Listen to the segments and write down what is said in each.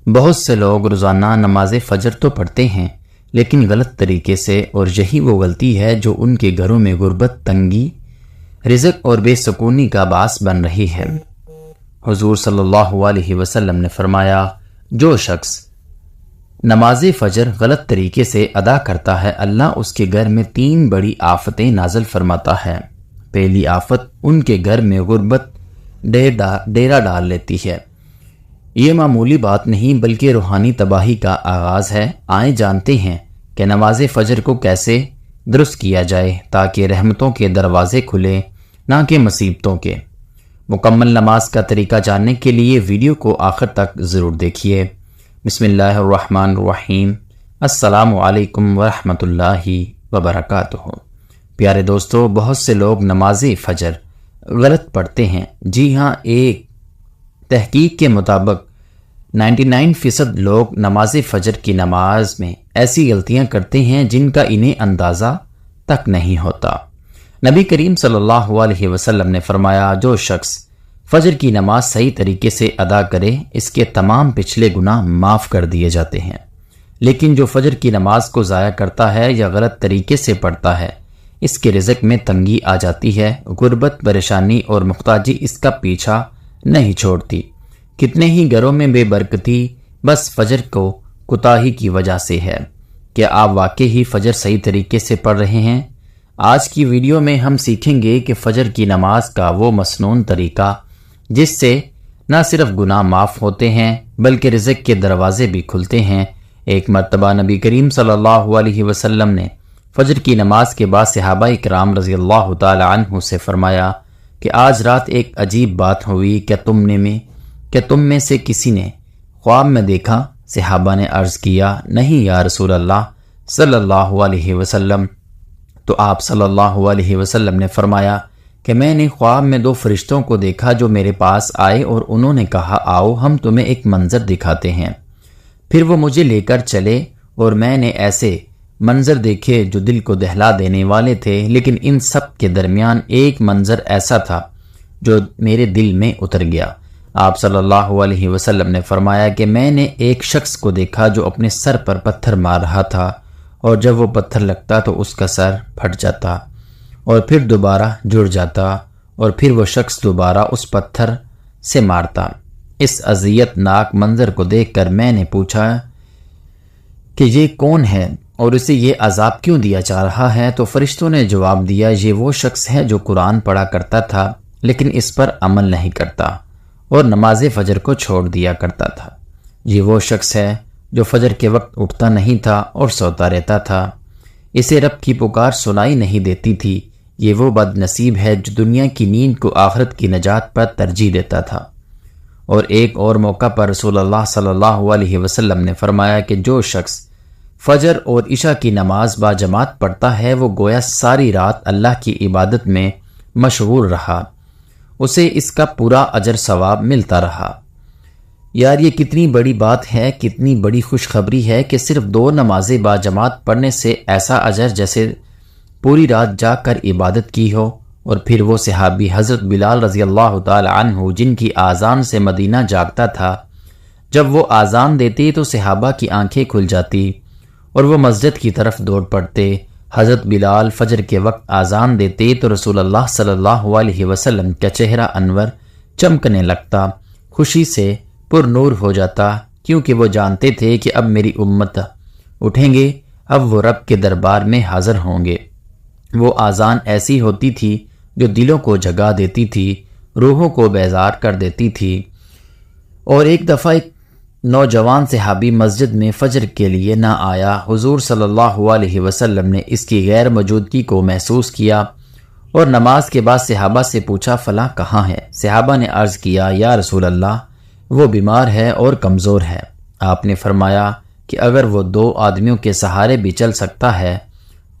بہت سے لوگ روزانہ نماز فجر تو پڑھتے ہیں لیکن غلط طریقے سے، اور یہی وہ غلطی ہے جو ان کے گھروں میں غربت، تنگی، رزق اور بے سکونی کا باعث بن رہی ہے۔ حضور صلی اللہ علیہ وسلم نے فرمایا، جو شخص نماز فجر غلط طریقے سے ادا کرتا ہے، اللہ اس کے گھر میں 3 بڑی آفتیں نازل فرماتا ہے۔ پہلی آفت ان کے گھر میں غربت ڈیرا ڈال لیتی ہے۔ یہ معمولی بات نہیں بلکہ روحانی تباہی کا آغاز ہے۔ آئیں جانتے ہیں کہ نماز فجر کو کیسے درست کیا جائے تاکہ رحمتوں کے دروازے کھلیں، نہ کہ مصیبتوں کے۔ مکمل نماز کا طریقہ جاننے کے لیے ویڈیو کو آخر تک ضرور دیکھیے۔ بسم اللہ الرحمن الرحیم۔ السلام علیکم ورحمۃ اللہ وبرکاتہ۔ پیارے دوستو، بہت سے لوگ نماز فجر غلط پڑھتے ہیں۔ جی ہاں، ایک تحقیق کے مطابق 99% لوگ نماز فجر کی نماز میں ایسی غلطیاں کرتے ہیں جن کا انہیں اندازہ تک نہیں ہوتا۔ نبی کریم صلی اللہ علیہ وسلم نے فرمایا، جو شخص فجر کی نماز صحیح طریقے سے ادا کرے، اس کے تمام پچھلے گناہ معاف کر دیے جاتے ہیں، لیکن جو فجر کی نماز کو ضائع کرتا ہے یا غلط طریقے سے پڑھتا ہے، اس کے رزق میں تنگی آ جاتی ہے۔ غربت، پریشانی اور محتاجی اس کا پیچھا نہیں چھوڑتی۔ کتنے ہی گھروں میں بے برکتی بس فجر کو کوتاہی کی وجہ سے ہے۔ کیا آپ واقعی ہی فجر صحیح طریقے سے پڑھ رہے ہیں؟ آج کی ویڈیو میں ہم سیکھیں گے کہ فجر کی نماز کا وہ مسنون طریقہ جس سے نہ صرف گناہ معاف ہوتے ہیں بلکہ رزق کے دروازے بھی کھلتے ہیں۔ ایک مرتبہ نبی کریم صلی اللہ علیہ وسلم نے فجر کی نماز کے بعد صحابہ کرام رضی اللہ تعالی عنہ سے فرمایا کہ آج رات ایک عجیب بات ہوئی، کیا تم میں سے کسی نے خواب میں دیکھا؟ صحابہ نے عرض کیا، نہیں یا رسول اللہ صلی اللہ علیہ وسلم۔ تو آپ صلی اللہ علیہ وسلم نے فرمایا کہ میں نے خواب میں 2 فرشتوں کو دیکھا جو میرے پاس آئے اور انہوں نے کہا، آؤ ہم تمہیں ایک منظر دکھاتے ہیں۔ پھر وہ مجھے لے کر چلے اور میں نے ایسے منظر دیکھے جو دل کو دہلا دینے والے تھے، لیکن ان سب کے درمیان ایک منظر ایسا تھا جو میرے دل میں اتر گیا۔ آپ صلی اللہ علیہ وسلم نے فرمایا کہ میں نے ایک شخص کو دیکھا جو اپنے سر پر پتھر مار رہا تھا، اور جب وہ پتھر لگتا تو اس کا سر پھٹ جاتا اور پھر دوبارہ جڑ جاتا، اور پھر وہ شخص دوبارہ اس پتھر سے مارتا۔ اس اذیت ناک منظر کو دیکھ کر میں نے پوچھا کہ یہ کون ہے اور اسے یہ عذاب کیوں دیا جا رہا ہے؟ تو فرشتوں نے جواب دیا، یہ وہ شخص ہے جو قرآن پڑھا کرتا تھا لیکن اس پر عمل نہیں کرتا اور نماز فجر کو چھوڑ دیا کرتا تھا۔ یہ وہ شخص ہے جو فجر کے وقت اٹھتا نہیں تھا اور سوتا رہتا تھا، اسے رب کی پکار سنائی نہیں دیتی تھی۔ یہ وہ بد نصیب ہے جو دنیا کی نیند کو آخرت کی نجات پر ترجیح دیتا تھا۔ اور ایک اور موقع پر رسول اللہ صلی اللہ علیہ وسلم نے فرمایا کہ جو شخص فجر اور عشاء کی نماز با جماعت پڑھتا ہے، وہ گویا ساری رات اللہ کی عبادت میں مشغول رہا، اسے اس کا پورا اجر ثواب ملتا رہا۔ یار، یہ کتنی بڑی بات ہے، کتنی بڑی خوشخبری ہے کہ صرف 2 نمازیں با جماعت پڑھنے سے ایسا اجر جیسے پوری رات جا کر عبادت کی ہو۔ اور پھر وہ صحابی حضرت بلال رضی اللہ تعالی عنہ جن کی آذان سے مدینہ جاگتا تھا، جب وہ آذان دیتے تو صحابہ کی آنکھیں کھل جاتی اور وہ مسجد کی طرف دوڑ پڑتے۔ حضرت بلال فجر کے وقت آذان دیتے تو رسول اللہ صلی اللہ علیہ وسلم کا چہرہ انور چمکنے لگتا، خوشی سے پر نور ہو جاتا، کیونکہ وہ جانتے تھے کہ اب میری امت اٹھیں گے، اب وہ رب کے دربار میں حاضر ہوں گے۔ وہ آذان ایسی ہوتی تھی جو دلوں کو جگا دیتی تھی، روحوں کو بیزار کر دیتی تھی۔ اور ایک دفعہ ایک نوجوان صحابی مسجد میں فجر کے لیے نہ آیا۔ حضور صلی اللہ علیہ وسلم نے اس کی غیر موجودگی کو محسوس کیا اور نماز کے بعد صحابہ سے پوچھا، فلاں کہاں ہے؟ صحابہ نے عرض کیا، یا رسول اللہ وہ بیمار ہے اور کمزور ہے۔ آپ نے فرمایا کہ اگر وہ 2 آدمیوں کے سہارے بھی چل سکتا ہے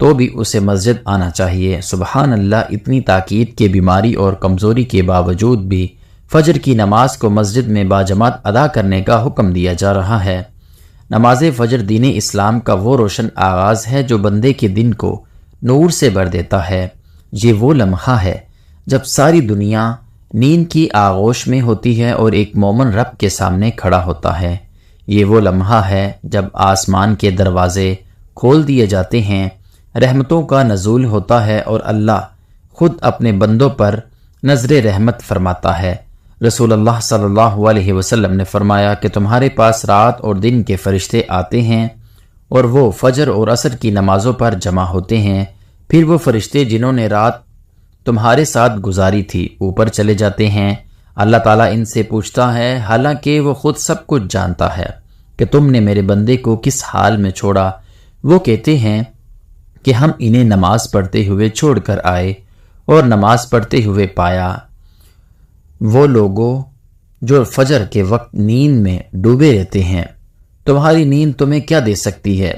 تو بھی اسے مسجد آنا چاہیے۔ سبحان اللہ، اتنی تاکید کہ بیماری اور کمزوری کے باوجود بھی فجر کی نماز کو مسجد میں باجماعت ادا کرنے کا حکم دیا جا رہا ہے۔ نماز فجر دین اسلام کا وہ روشن آغاز ہے جو بندے کے دن کو نور سے بھر دیتا ہے۔ یہ وہ لمحہ ہے جب ساری دنیا نیند کی آغوش میں ہوتی ہے اور ایک مومن رب کے سامنے کھڑا ہوتا ہے۔ یہ وہ لمحہ ہے جب آسمان کے دروازے کھول دیے جاتے ہیں، رحمتوں کا نزول ہوتا ہے اور اللہ خود اپنے بندوں پر نظر رحمت فرماتا ہے۔ رسول اللہ صلی اللہ علیہ وسلم نے فرمایا کہ تمہارے پاس رات اور دن کے فرشتے آتے ہیں اور وہ فجر اور عصر کی نمازوں پر جمع ہوتے ہیں، پھر وہ فرشتے جنہوں نے رات تمہارے ساتھ گزاری تھی اوپر چلے جاتے ہیں۔ اللہ تعالیٰ ان سے پوچھتا ہے، حالانکہ وہ خود سب کچھ جانتا ہے، کہ تم نے میرے بندے کو کس حال میں چھوڑا؟ وہ کہتے ہیں کہ ہم انہیں نماز پڑھتے ہوئے چھوڑ کر آئے اور نماز پڑھتے ہوئے پایا۔ وہ لوگوں جو فجر کے وقت نیند میں ڈوبے رہتے ہیں، تمہاری نیند تمہیں کیا دے سکتی ہے؟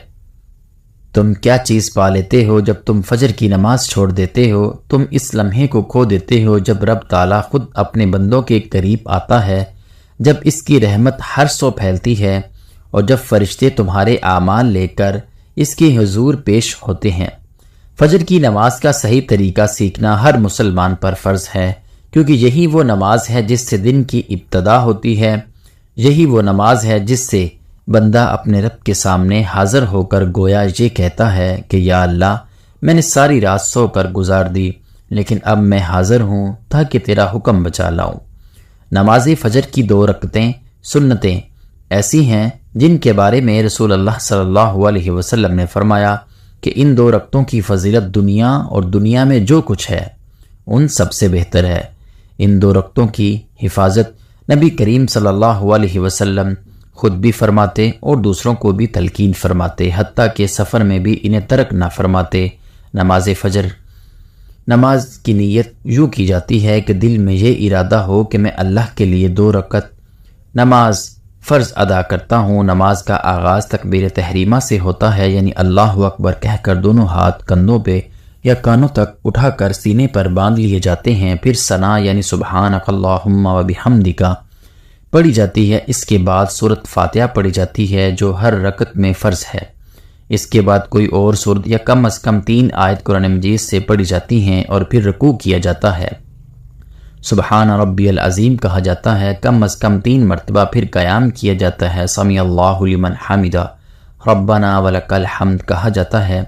تم کیا چیز پا لیتے ہو جب تم فجر کی نماز چھوڑ دیتے ہو؟ تم اس لمحے کو کھو دیتے ہو جب رب تعالیٰ خود اپنے بندوں کے قریب آتا ہے، جب اس کی رحمت ہر سو پھیلتی ہے اور جب فرشتے تمہارے اعمال لے کر اس کے حضور پیش ہوتے ہیں۔ فجر کی نماز کا صحیح طریقہ سیکھنا ہر مسلمان پر فرض ہے، کیونکہ یہی وہ نماز ہے جس سے دن کی ابتدا ہوتی ہے، یہی وہ نماز ہے جس سے بندہ اپنے رب کے سامنے حاضر ہو کر گویا یہ کہتا ہے کہ یا اللہ، میں نے ساری رات سو کر گزار دی، لیکن اب میں حاضر ہوں تاکہ تیرا حکم بچا لاؤں۔ نماز فجر کی 2 رکعتیں سنتیں ایسی ہیں جن کے بارے میں رسول اللہ صلی اللہ علیہ وسلم نے فرمایا کہ ان 2 رکعتوں کی فضیلت دنیا اور دنیا میں جو کچھ ہے ان سب سے بہتر ہے۔ ان 2 رکعتوں کی حفاظت نبی کریم صلی اللہ علیہ وسلم خود بھی فرماتے اور دوسروں کو بھی تلقین فرماتے، حتیٰ کہ سفر میں بھی انہیں ترک نہ فرماتے۔ نماز فجر نماز کی نیت یوں کی جاتی ہے کہ دل میں یہ ارادہ ہو کہ میں اللہ کے لیے 2 رکعت نماز فرض ادا کرتا ہوں۔ نماز کا آغاز تکبیر تحریمہ سے ہوتا ہے، یعنی اللہ اکبر کہہ کر دونوں ہاتھ کندھوں پہ یا کانوں تک اٹھا کر سینے پر باندھ لیے جاتے ہیں، پھر ثنا یعنی سبحانک اللہم و بحمدک پڑھی جاتی ہے۔ اس کے بعد سورۃ فاتحہ پڑھی جاتی ہے جو ہر رکعت میں فرض ہے۔ اس کے بعد کوئی اور سورت یا کم از کم 3 آیت قرآن مجید سے پڑھی جاتی ہیں اور پھر رکوع کیا جاتا ہے۔ سبحان ربی العظیم کہا جاتا ہے کم از کم 3 مرتبہ، پھر قیام کیا جاتا ہے، سمیع اللہ لمن حمدہ ربنا ولک الحمد کہا جاتا ہے،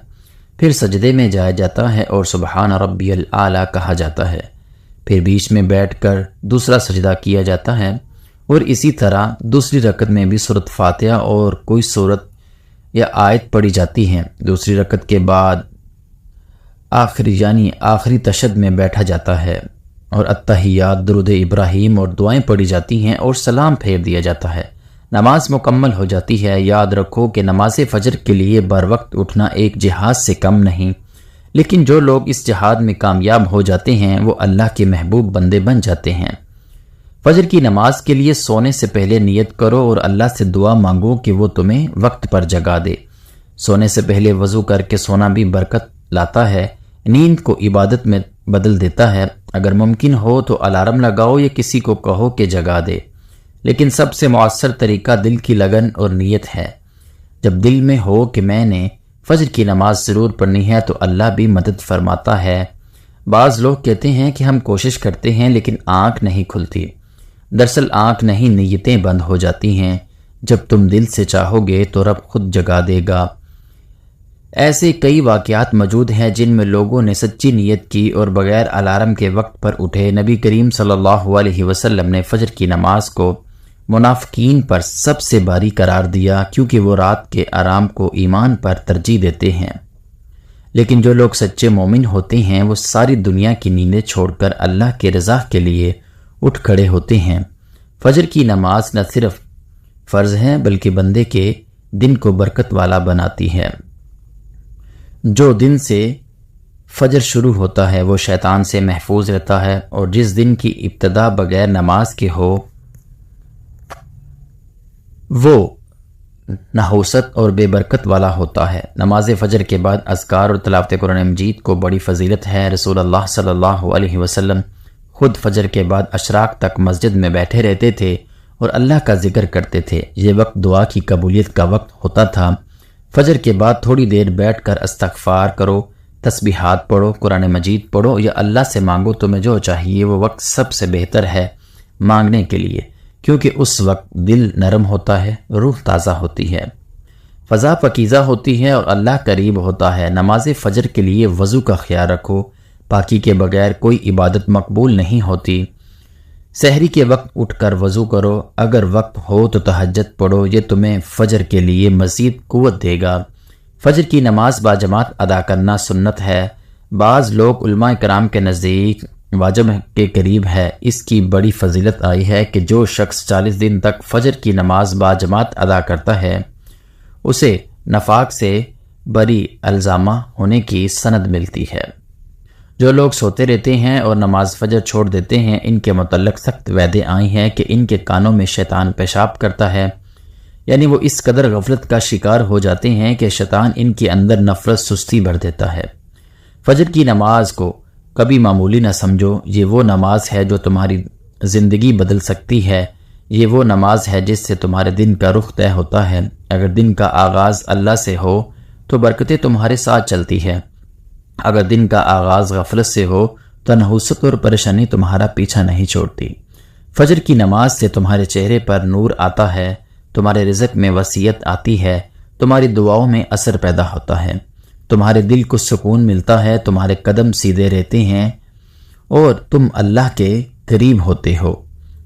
پھر سجدے میں جایا جاتا ہے اور سبحان ربی الاعلی کہا جاتا ہے، پھر بیچ میں بیٹھ کر دوسرا سجدہ کیا جاتا ہے، اور اسی طرح دوسری رکعت میں بھی سورۃ فاتحہ اور کوئی سورت یا آیت پڑھی جاتی ہیں۔ دوسری رکعت کے بعد آخری تشہد میں بیٹھا جاتا ہے اور التحیات درود ابراہیم اور دعائیں پڑھی جاتی ہیں اور سلام پھیر دیا جاتا ہے۔ نماز مکمل ہو جاتی ہے۔ یاد رکھو کہ نماز فجر کے لیے بر وقت اٹھنا ایک جہاد سے کم نہیں، لیکن جو لوگ اس جہاد میں کامیاب ہو جاتے ہیں وہ اللہ کے محبوب بندے بن جاتے ہیں۔ فجر کی نماز کے لیے سونے سے پہلے نیت کرو اور اللہ سے دعا مانگو کہ وہ تمہیں وقت پر جگا دے۔ سونے سے پہلے وضو کر کے سونا بھی برکت لاتا ہے، نیند کو عبادت میں بدل دیتا ہے۔ اگر ممکن ہو تو الارم لگاؤ یا کسی کو کہو کہ جگا دے، لیکن سب سے مؤثر طریقہ دل کی لگن اور نیت ہے۔ جب دل میں ہو کہ میں نے فجر کی نماز ضرور پڑھنی ہے تو اللہ بھی مدد فرماتا ہے۔ بعض لوگ کہتے ہیں کہ ہم کوشش کرتے ہیں لیکن آنکھ نہیں کھلتی۔ دراصل آنکھ نہیں، نیتیں بند ہو جاتی ہیں۔ جب تم دل سے چاہو گے تو رب خود جگا دے گا۔ ایسے کئی واقعات موجود ہیں جن میں لوگوں نے سچی نیت کی اور بغیر الارم کے وقت پر اٹھے۔ نبی کریم صلی اللہ علیہ وسلم نے فجر کی نماز کو منافقین پر سب سے بھاری قرار دیا، کیونکہ وہ رات کے آرام کو ایمان پر ترجیح دیتے ہیں۔ لیکن جو لوگ سچے مومن ہوتے ہیں وہ ساری دنیا کی نیندیں چھوڑ کر اللہ کے رضا کے لیے اٹھ کھڑے ہوتے ہیں۔ فجر کی نماز نہ صرف فرض ہے بلکہ بندے کے دن کو برکت والا بناتی ہے۔ جو دن سے فجر شروع ہوتا ہے وہ شیطان سے محفوظ رہتا ہے، اور جس دن کی ابتدا بغیر نماز کے ہو وہ نحوست اور بے برکت والا ہوتا ہے۔ نماز فجر کے بعد اذکار اور تلاوت قرآن مجید کو بڑی فضیلت ہے۔ رسول اللہ صلی اللہ علیہ وسلم خود فجر کے بعد اشراق تک مسجد میں بیٹھے رہتے تھے اور اللہ کا ذکر کرتے تھے۔ یہ وقت دعا کی قبولیت کا وقت ہوتا تھا۔ فجر کے بعد تھوڑی دیر بیٹھ کر استغفار کرو، تسبیحات پڑھو، قرآن مجید پڑھو یا اللہ سے مانگو، تمہیں جو چاہیے۔ وہ وقت سب سے بہتر ہے مانگنے کے لیے، کیونکہ اس وقت دل نرم ہوتا ہے، روح تازہ ہوتی ہے، فضا پاکیزہ ہوتی ہے اور اللہ قریب ہوتا ہے۔ نماز فجر کے لیے وضو کا خیال رکھو، پاکی کے بغیر کوئی عبادت مقبول نہیں ہوتی۔ سحری کے وقت اٹھ کر وضو کرو، اگر وقت ہو تو تہجد پڑھو، یہ تمہیں فجر کے لیے مزید قوت دے گا۔ فجر کی نماز باجماعت ادا کرنا سنت ہے، بعض لوگ علماء کرام کے نزدیک واجب کے قریب ہے۔ اس کی بڑی فضیلت آئی ہے کہ جو شخص 40 دن تک فجر کی نماز باجماعت ادا کرتا ہے اسے نفاق سے بری الزامہ ہونے کی سند ملتی ہے۔ جو لوگ سوتے رہتے ہیں اور نماز فجر چھوڑ دیتے ہیں، ان کے متعلق سخت وعدے آئی ہیں کہ ان کے کانوں میں شیطان پیشاب کرتا ہے، یعنی وہ اس قدر غفلت کا شکار ہو جاتے ہیں کہ شیطان ان کے اندر نفرت سستی بھر دیتا ہے۔ فجر کی نماز کو کبھی معمولی نہ سمجھو، یہ وہ نماز ہے جو تمہاری زندگی بدل سکتی ہے، یہ وہ نماز ہے جس سے تمہارے دن کا رخ طے ہوتا ہے۔ اگر دن کا آغاز اللہ سے ہو تو برکتیں تمہارے ساتھ چلتی ہے، اگر دن کا آغاز غفلت سے ہو تو نحوست اور پریشانی تمہارا پیچھا نہیں چھوڑتی۔ فجر کی نماز سے تمہارے چہرے پر نور آتا ہے، تمہارے رزق میں وسعت آتی ہے، تمہاری دعاؤں میں اثر پیدا ہوتا ہے، تمہارے دل کو سکون ملتا ہے، تمہارے قدم سیدھے رہتے ہیں اور تم اللہ کے قریب ہوتے ہو۔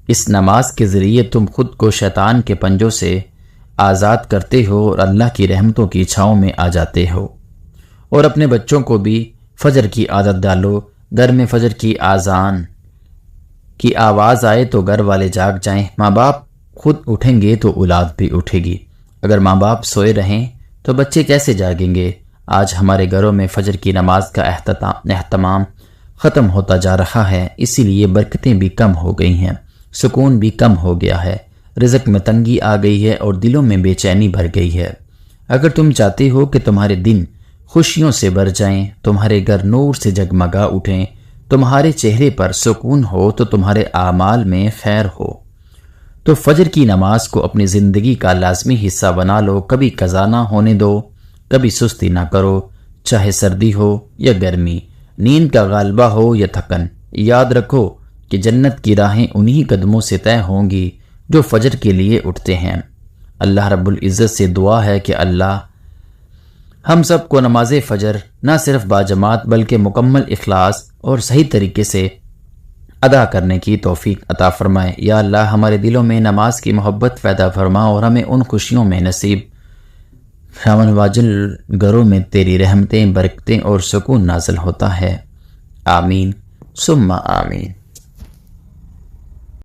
اس نماز کے ذریعے تم خود کو شیطان کے پنجوں سے آزاد کرتے ہو اور اللہ کی رحمتوں کی چھاؤں میں آ جاتے ہو۔ اور اپنے بچوں کو بھی فجر کی عادت ڈالو، گھر میں فجر کی اذان کی آواز آئے تو گھر والے جاگ جائیں، ماں باپ خود اٹھیں گے تو اولاد بھی اٹھے گی، اگر ماں باپ سوئے رہیں تو بچے کیسے جاگیں گے؟ آج ہمارے گھروں میں فجر کی نماز کا اہتمام ختم ہوتا جا رہا ہے، اسی لیے برکتیں بھی کم ہو گئی ہیں، سکون بھی کم ہو گیا ہے، رزق میں تنگی آ گئی ہے اور دلوں میں بے چینی بھر گئی ہے۔ اگر تم چاہتے ہو کہ تمہارے دن خوشیوں سے بھر جائیں، تمہارے گھر نور سے جگمگا اٹھیں، تمہارے چہرے پر سکون ہو تو تمہارے اعمال میں خیر ہو، تو فجر کی نماز کو اپنی زندگی کا لازمی حصہ بنا لو، کبھی قضا نہ ہونے دو، کبھی سستی نہ کرو، چاہے سردی ہو یا گرمی، نیند کا غالبہ ہو یا تھکن۔ یاد رکھو کہ جنت کی راہیں انہی قدموں سے طے ہوں گی جو فجر کے لیے اٹھتے ہیں۔ اللہ رب العزت سے دعا ہے کہ اللہ ہم سب کو نماز فجر نہ صرف باجماعت بلکہ مکمل اخلاص اور صحیح طریقے سے ادا کرنے کی توفیق عطا فرمائے۔ یا اللہ ہمارے دلوں میں نماز کی محبت پیدا فرما اور ہمیں ان خوشیوں میں نصیب شامن واجل گھروں میں تیری رحمتیں، برکتیں اور سکون نازل ہوتا ہے۔ آمین ثم آمین۔